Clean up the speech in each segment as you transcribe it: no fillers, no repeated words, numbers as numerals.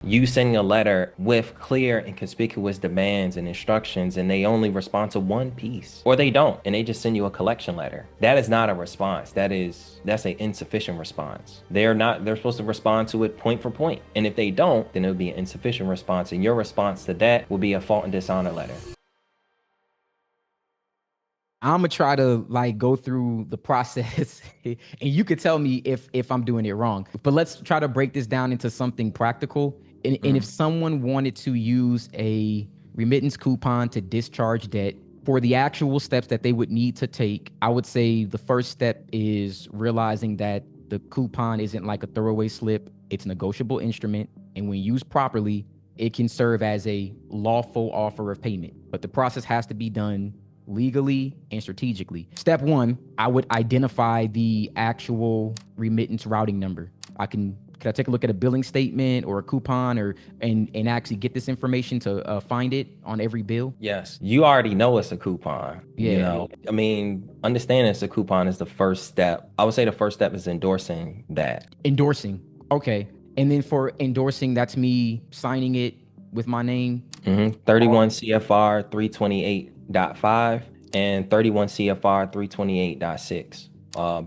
you sending a letter with clear and conspicuous demands and instructions, and they only respond to one piece, or they don't, and they just send you a collection letter. That is not a response. That's an insufficient response. They're supposed to respond to it point for point. And if they don't, then it would be an insufficient response. And your response to that will be a fault and dishonor letter. I'm gonna try to like go through the process and you could tell me if I'm doing it wrong. But let's try to break this down into something practical. And if someone wanted to use a remittance coupon to discharge debt, for the actual steps that they would need to take, I would say the first step is realizing that the coupon isn't like a throwaway slip. It's a negotiable instrument. And when used properly, it can serve as a lawful offer of payment. But the process has to be done legally and strategically. Step one, I would identify the actual remittance routing number. Could I take a look at a billing statement or a coupon and actually get this information to find it on every bill? Yes, you already know it's a coupon. Yeah. I mean, understanding it's a coupon is the first step. I would say the first step is endorsing that. Endorsing. Okay. And then for endorsing, that's me signing it with my name. 31 CFR 328.5 and 31 CFR 328.6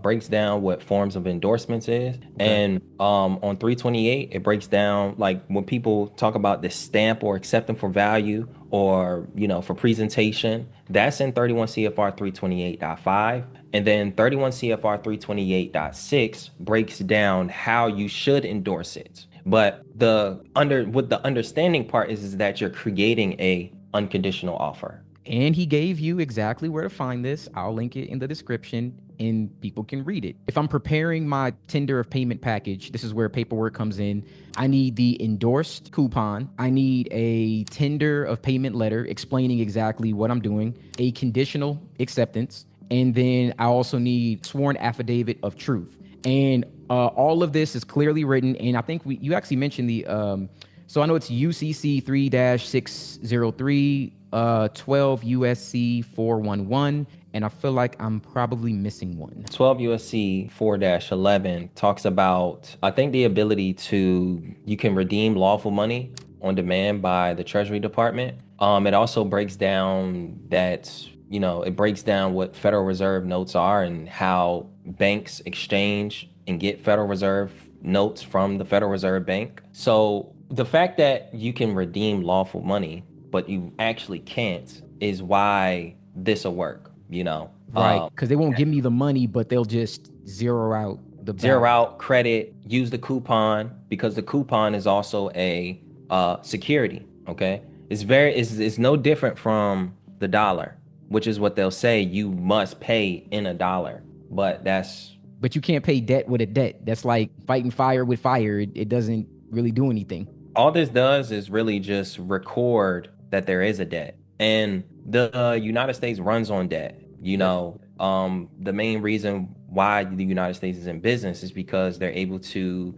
breaks down what forms of endorsements is. Okay. And on 328, it breaks down like when people talk about the stamp or accepting for value or, for presentation, that's in 31 CFR 328.5. And then 31 CFR 328.6 breaks down how you should endorse it. But the understanding part is that you're creating a unconditional offer. And he gave you exactly where to find this. I'll link it in the description and people can read it. If I'm preparing my tender of payment package, this is where paperwork comes in. I need the endorsed coupon. I need a tender of payment letter explaining exactly what I'm doing, a conditional acceptance, and then I also need sworn affidavit of truth. And all of this is clearly written. And I think you actually mentioned so I know it's UCC 3-603, 12 USC 411, and I feel like I'm probably missing one. 12 USC 4-11 talks about, I think, the ability you can redeem lawful money on demand by the Treasury Department. It also breaks down it breaks down what Federal Reserve notes are and how banks exchange and get Federal Reserve notes from the Federal Reserve Bank. So the fact that you can redeem lawful money, but you actually can't, is why this will work. Right, because they won't give me the money, but they'll just zero out the Zero balance. out credit, use the coupon because the coupon is also a security. Okay, it's no different from the dollar, which is what they'll say you must pay in a dollar, But you can't pay debt with a debt. That's like fighting fire with fire. It doesn't really do anything. all this does is really just record that there is a debt, and the United States runs on debt. Yep. The main reason why the United States is in business is because they're able to,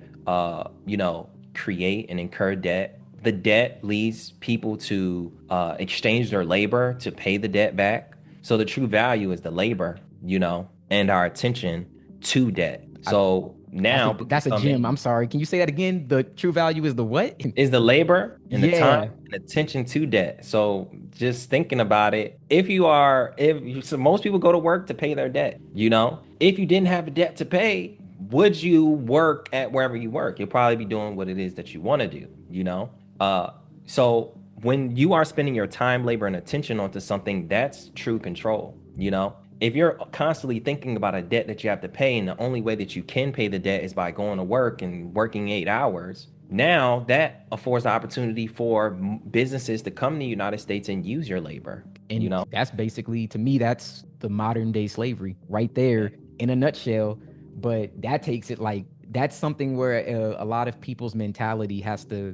create and incur debt. The debt leads people to exchange their labor to pay the debt back. So the true value is the labor, and our attention to debt. So now That's a gem. I'm sorry. Can you say that again? The true value is the what? is the labor and the Yeah. time and attention to debt. So just thinking about it, so most people go to work to pay their debt. If you didn't have a debt to pay, would you work at wherever you work? You'll probably be doing what it is that you want to do. So when you are spending your time, labor, and attention onto something, that's true control. If you're constantly thinking about a debt that you have to pay, and the only way that you can pay the debt is by going to work and working 8 hours, now that affords the opportunity for businesses to come to the United States and use your labor. And that's basically, to me, that's the modern day slavery right there in a nutshell. But that takes it like, that's something where a lot of people's mentality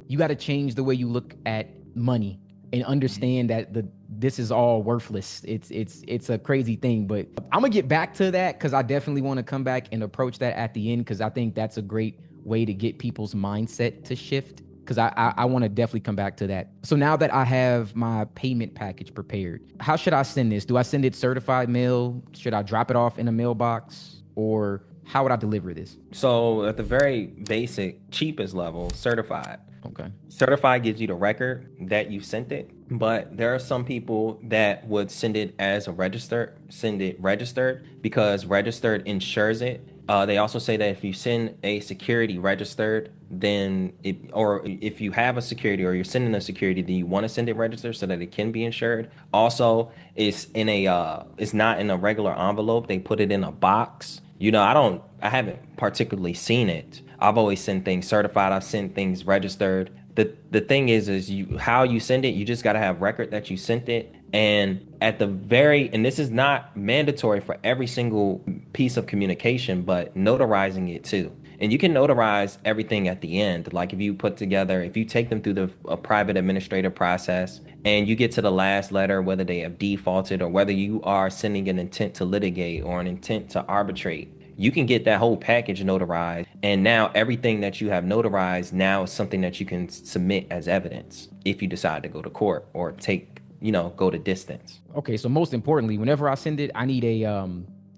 you got to change the way you look at money and understand that this is all worthless. It's a crazy thing, but I'm gonna get back to that because I definitely want to come back and approach that at the end because I think that's a great way to get people's mindset to shift. Because I want to definitely come back to that. So now that I have my payment package prepared, how should I send this? Do I send it certified mail? Should I drop it off in a mailbox? Or how would I deliver this? So at the very basic, cheapest level, certified. Okay. Certified gives you the record that you sent it, but there are some people that would send it registered because registered ensures it. They also say that if you send a security registered, then or if you have a security or you're sending a security, then you want to send it registered so that it can be insured. Also, it's not in a regular envelope. They put it in a box. I haven't particularly seen it. I've always sent things certified. I've sent things registered. The thing is how you send it, you just got to have record that you sent it. And this is not mandatory for every single piece of communication, but notarizing it too. And you can notarize everything at the end. Like if you take them through a private administrative process and you get to the last letter, whether they have defaulted or whether you are sending an intent to litigate or an intent to arbitrate, you can get that whole package notarized. And now everything that you have notarized now is something that you can submit as evidence if you decide to go to court or go to distance. Okay, so most importantly, whenever I send it, I need a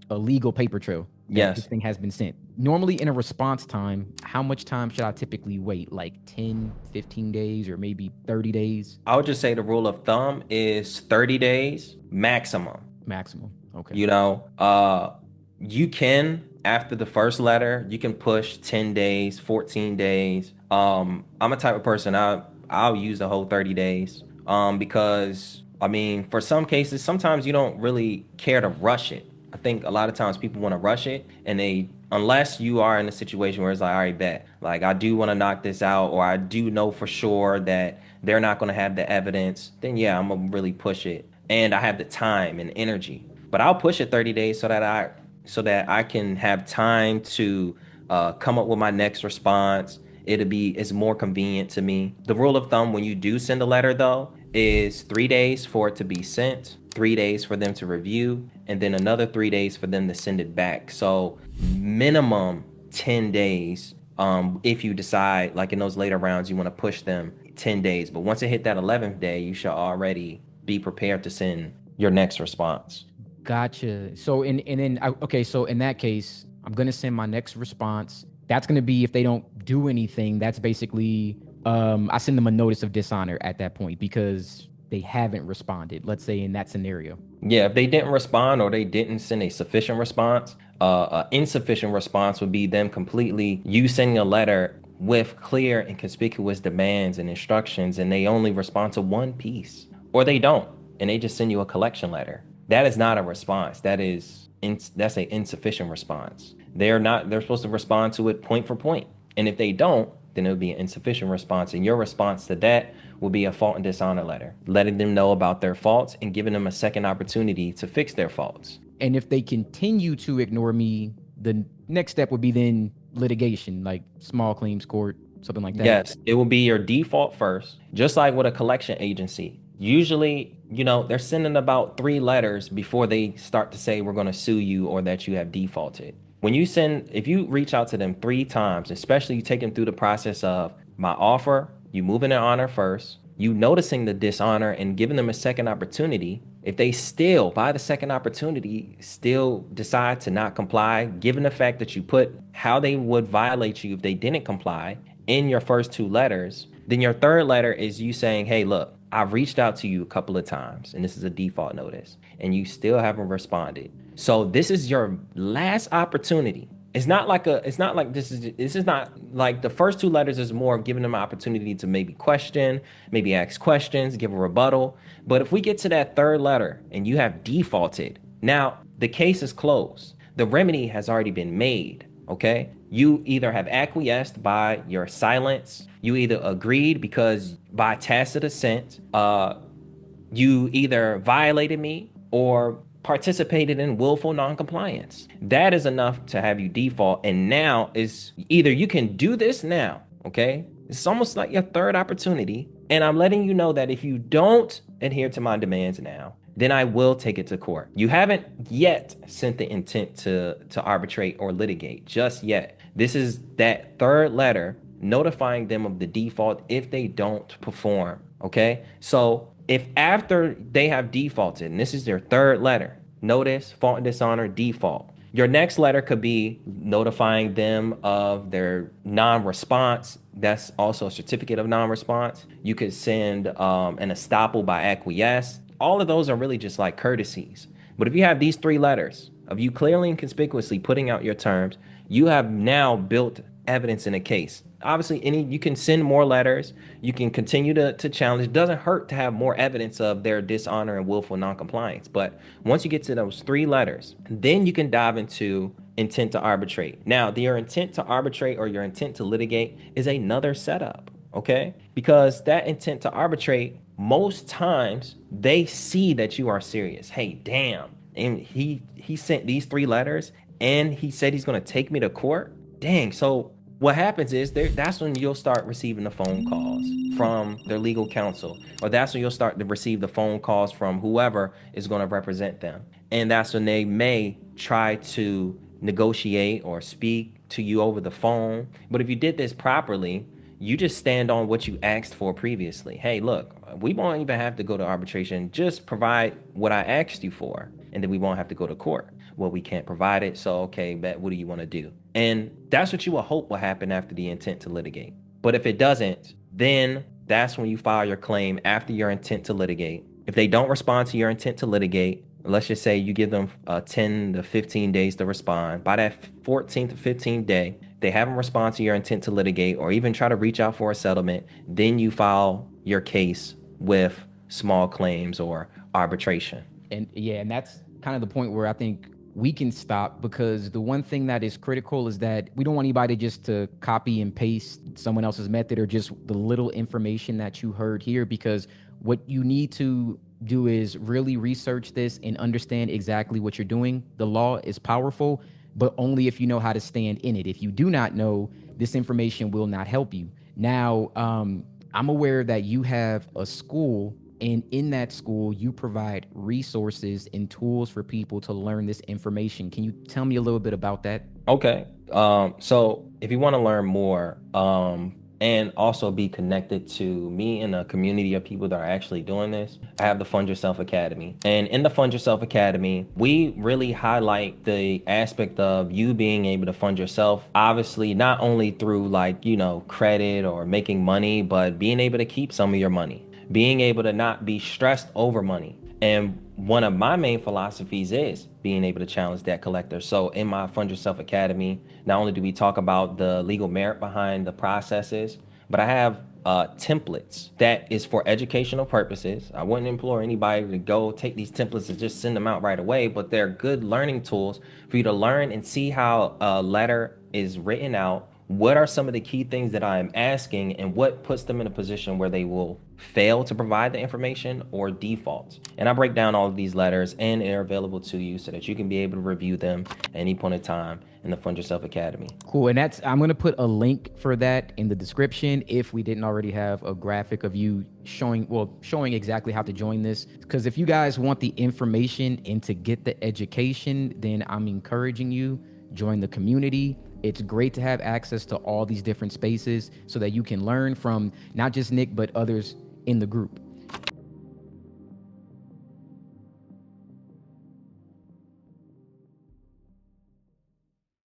legal paper trail that this Yes. thing has been sent. Normally in a response time, how much time should I typically wait? Like 10, 15 days or maybe 30 days I would just say the rule of thumb is 30 days maximum. maximum? Okay. You know, you can after the first letter, you can push 10 days, 14 days. I'm a type of person I'll use the whole 30 days. Because I mean, for some cases, sometimes you don't really care to rush it. I think a lot of times people want to rush it and unless you are in a situation where it's like, all right, bet, like I do want to knock this out, or I do know for sure that they're not going to have the evidence, then yeah, I'm gonna really push it. And I have the time and energy. But I'll push it 30 days so that I can have time to come up with my next response. It's more convenient to me. The rule of thumb when you do send a letter though is 3 days for it to be sent, 3 days for them to review, and then another 3 days for them to send it back. So minimum 10 days. If you decide like in those later rounds you want to push them 10 days. But once it hit that 11th day, you should already be prepared to send your next response. Gotcha. So okay, so in that case, I'm gonna send my next response. That's gonna be if they don't do anything. That's basically I send them a notice of dishonor at that point because they haven't responded. Let's say in that scenario. Yeah, if they didn't respond or they didn't send a sufficient response, insufficient response would be them completely you sending a letter with clear and conspicuous demands and instructions, and they only respond to one piece, or they don't, and they just send you a collection letter. That is not a response. That's a insufficient response. They're supposed to respond to it point for point, and if they don't, then it would be an insufficient response. And your response to that will be a fault and dishonor letter, letting them know about their faults and giving them a second opportunity to fix their faults. And if they continue to ignore me, the next step would be then litigation, like small claims court, something like that. Yes, it will be your default first, just like with a collection agency. Usually, they're sending about 3 letters before they start to say we're going to sue you or that you have defaulted. If you reach out to them 3 times, especially you take them through the process of my offer, you moving in honor first, you noticing the dishonor and giving them a second opportunity. If they still, by the second opportunity, still decide to not comply, given the fact that you put how they would violate you if they didn't comply in your first 2 letters, then your third letter is you saying, hey, look, I've reached out to you a couple of times and this is a default notice and you still haven't responded. So this is your last opportunity. This is not like the first 2 letters is more of giving them an opportunity to maybe ask questions, give a rebuttal. But if we get to that third letter and you have defaulted, now the case is closed. The remedy has already been made. Okay. You either have acquiesced by your silence, you either agreed because by tacit assent, you either violated me or participated in willful noncompliance. That is enough to have you default. And now is either you can do this now, okay? It's almost like your third opportunity. And I'm letting you know that if you don't adhere to my demands now, then I will take it to court. You haven't yet sent the intent to arbitrate or litigate just yet. This is that third letter notifying them of the default if they don't perform. Okay. So if after they have defaulted, and this is their third letter, notice, fault and dishonor, default, Your next letter could be notifying them of their non-response. That's also a certificate of non-response. You could send an estoppel by acquiesce. All of those are really just like courtesies. But if you have these three letters of you clearly and conspicuously putting out your terms, you have now built evidence in a case. Obviously, any you can send more letters. You can continue to challenge. It doesn't hurt to have more evidence of their dishonor and willful noncompliance. But once you get to those three letters, then you can dive into intent to arbitrate. Now, your intent to arbitrate or your intent to litigate is another setup, okay? Because that intent to arbitrate, most times they see that you are serious. Hey, damn. And he sent these three letters and he said he's going to take me to court. Dang. So what happens is that's when you'll start receiving the phone calls from their legal counsel, or that's when you'll start to receive the phone calls from whoever is going to represent them. And that's when they may try to negotiate or speak to you over the phone. But if you did this properly, you just stand on what you asked for previously. Hey, look, we won't even have to go to arbitration. Just provide what I asked you for, and then we won't have to go to court. Well, we can't provide it, so okay, bet what do you want to do? And that's what you will hope will happen after the intent to litigate. But if it doesn't, then that's when you file your claim after your intent to litigate. If they don't respond to your intent to litigate, let's just say you give them 10 to 15 days to respond. By that 14th to 15th day, they haven't responded to your intent to litigate or even try to reach out for a settlement, then you file your case with small claims or arbitration. And yeah, and that's kind of the point where I think we can stop, because the one thing that is critical is that we don't want anybody just to copy and paste someone else's method or just the little information that you heard here, because what you need to do is really research this and understand exactly what you're doing. The law is powerful, but only if you know how to stand in it. If you do not know, this information will not help you. Now, I'm aware that you have a school, and in that school, you provide resources and tools for people to learn this information. Can you tell me a little bit about that? Okay. So if you want to learn more, and also be connected to me and a community of people that are actually doing this, I have the Fund Yourself Academy. And in the Fund Yourself Academy, we really highlight the aspect of you being able to fund yourself, obviously, not only through credit or making money, but being able to keep some of your money, being able to not be stressed over money. And one of my main philosophies is being able to challenge debt collectors. So in my Fund Yourself Academy, not only do we talk about the legal merit behind the processes, but I have templates that is for educational purposes. I wouldn't implore anybody to go take these templates and just send them out right away, but they're good learning tools for you to learn and see how a letter is written out. What are some of the key things that I am asking, and what puts them in a position where they will fail to provide the information or default? And I break down all of these letters, and they're available to you so that you can be able to review them at any point in time in the Fund Yourself Academy. Cool. And I'm going to put a link for that in the description if we didn't already have a graphic of you showing exactly how to join this. Because if you guys want the information and to get the education, then I'm encouraging you, join the community. It's great to have access to all these different spaces so that you can learn from not just Nick, but others in the group.